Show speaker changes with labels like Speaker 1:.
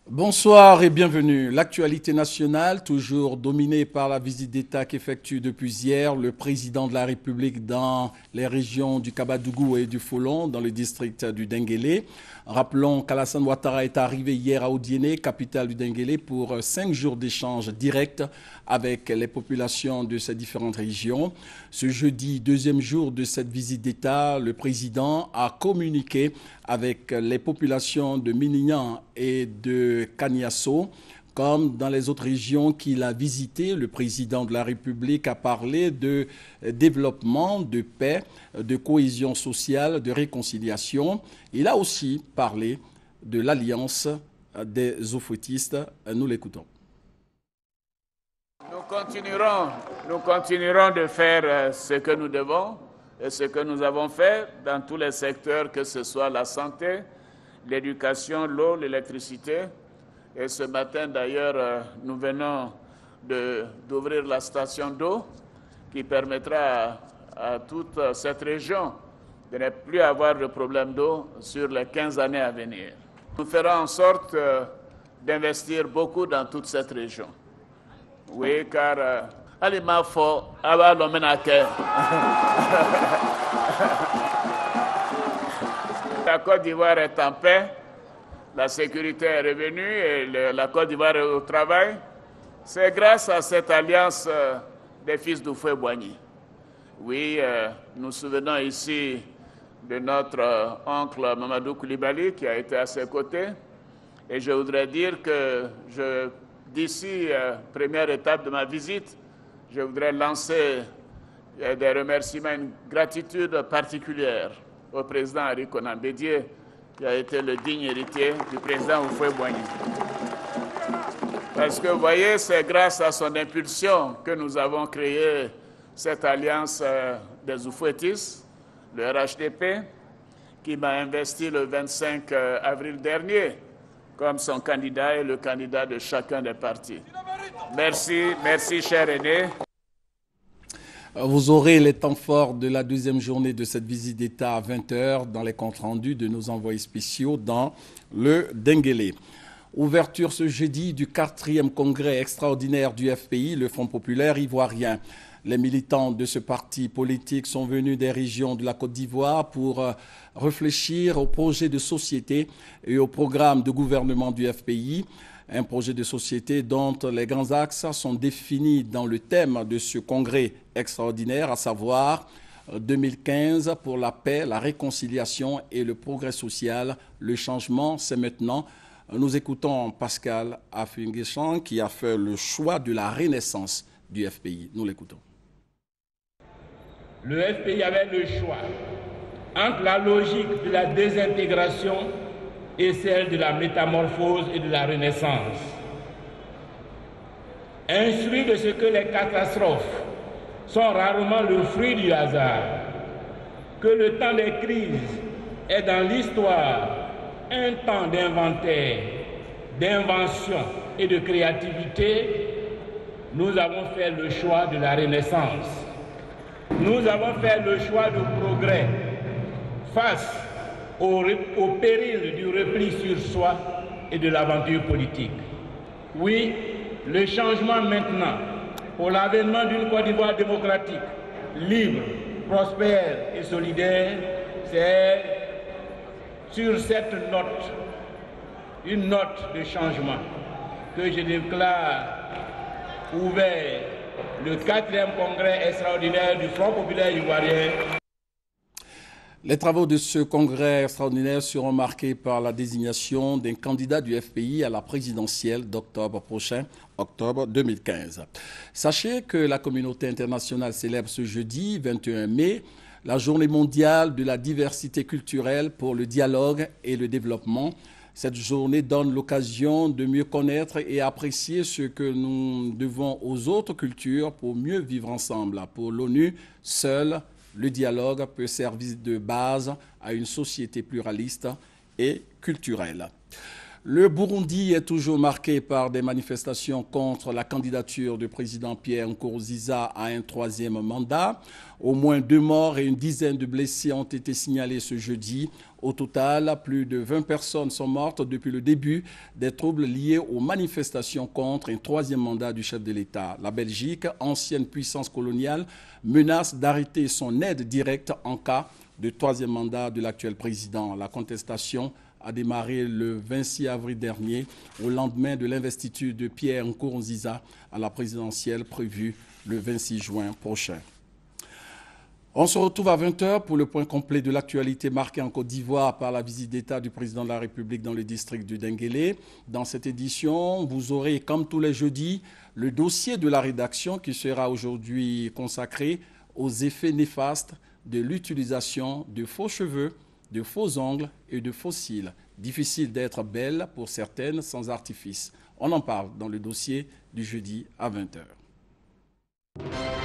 Speaker 1: Bonsoir et bienvenue. L'actualité nationale, toujours dominée par la visite d'État qu'effectue depuis hier le président de la République dans les régions du Kabadougou et du Folon, dans le district du Denguélé. Rappelons qu'Alassane Ouattara est arrivé hier à Odiéné, capitale du Denguélé, pour 5 jours d'échanges directs avec les populations de ces différentes régions. Ce jeudi, deuxième jour de cette visite d'État, le président a communiqué avec les populations de Minignan et de Kaniasso. Comme dans les autres régions qu'il a visitées, le président de la République a parlé de développement, de paix, de cohésion sociale, de réconciliation. Il a aussi parlé de l'alliance des oufouettistes. Nous l'écoutons.
Speaker 2: Nous continuerons de faire ce que nous devons et ce que nous avons fait dans tous les secteurs, que ce soit la santé, l'éducation, l'eau, l'électricité. Et ce matin, d'ailleurs, nous venons d'ouvrir la station d'eau qui permettra à toute cette région de ne plus avoir de problème d'eau sur les 15 années à venir. Nous ferons en sorte d'investir beaucoup dans toute cette région. Oui, car Alima Fo, Aba Lomenake. La Côte d'Ivoire est en paix. La sécurité est revenue et la Côte d'Ivoire est au travail. C'est grâce à cette alliance des fils d'Oufoué-Boigny. Oui, nous souvenons ici de notre oncle Mamadou Koulibaly qui a été à ses côtés. Et je voudrais dire que d'ici première étape de ma visite, je voudrais lancer des remerciements, une gratitude particulière au président Henri Konan Bédié, qui a été le digne héritier du président Oufoué-Boigny. Parce que vous voyez, c'est grâce à son impulsion que nous avons créé cette alliance des Oufouettistes, le RHDP, qui m'a investi le 25 avril dernier comme son candidat et le candidat de chacun des partis. Merci cher aîné.
Speaker 1: Vous aurez les temps forts de la deuxième journée de cette visite d'État à 20h dans les comptes rendus de nos envoyés spéciaux dans le Denguélé. Ouverture ce jeudi du 4e congrès extraordinaire du FPI, le Front populaire ivoirien. Les militants de ce parti politique sont venus des régions de la Côte d'Ivoire pour réfléchir au projet de société et au programme de gouvernement du FPI. Un projet de société dont les grands axes sont définis dans le thème de ce congrès extraordinaire, à savoir 2015 pour la paix, la réconciliation et le progrès social. Le changement, c'est maintenant. Nous écoutons Pascal Afingéchan qui a fait le choix de la renaissance du FPI. Nous l'écoutons.
Speaker 3: Le FPI avait le choix entre la logique de la désintégration et celle de la métamorphose et de la renaissance. Instruit de ce que les catastrophes sont rarement le fruit du hasard, que le temps des crises est dans l'histoire un temps d'inventaire, d'invention et de créativité, nous avons fait le choix de la renaissance. Nous avons fait le choix du progrès face au péril du repli sur soi et de l'aventure politique. Oui, le changement maintenant pour l'avènement d'une Côte d'Ivoire démocratique, libre, prospère et solidaire, c'est sur cette note, une note de changement, que je déclare ouvert le 4e congrès extraordinaire du Front populaire ivoirien.
Speaker 1: Les travaux de ce congrès extraordinaire seront marqués par la désignation d'un candidat du FPI à la présidentielle d'octobre prochain, octobre 2015. Sachez que la communauté internationale célèbre ce jeudi 21 mai la journée mondiale de la diversité culturelle pour le dialogue et le développement. Cette journée donne l'occasion de mieux connaître et apprécier ce que nous devons aux autres cultures pour mieux vivre ensemble. Pour l'ONU, seul le dialogue peut servir de base à une société pluraliste et culturelle. Le Burundi est toujours marqué par des manifestations contre la candidature du président Pierre Nkurunziza à un troisième mandat. Au moins 2 morts et une dizaine de blessés ont été signalés ce jeudi. Au total, plus de 20 personnes sont mortes depuis le début des troubles liés aux manifestations contre un troisième mandat du chef de l'État. La Belgique, ancienne puissance coloniale, menace d'arrêter son aide directe en cas de troisième mandat de l'actuel président. La contestation a démarré le 26 avril dernier, au lendemain de l'investiture de Pierre Nkurunziza à la présidentielle prévue le 26 juin prochain. On se retrouve à 20 h pour le point complet de l'actualité marquée en Côte d'Ivoire par la visite d'État du président de la République dans le district du Denguélé. Dans cette édition, vous aurez, comme tous les jeudis, le dossier de la rédaction qui sera aujourd'hui consacré aux effets néfastes de l'utilisation de faux cheveux, de faux ongles et de faux cils. Difficile d'être belle pour certaines sans artifice. On en parle dans le dossier du jeudi à 20 h.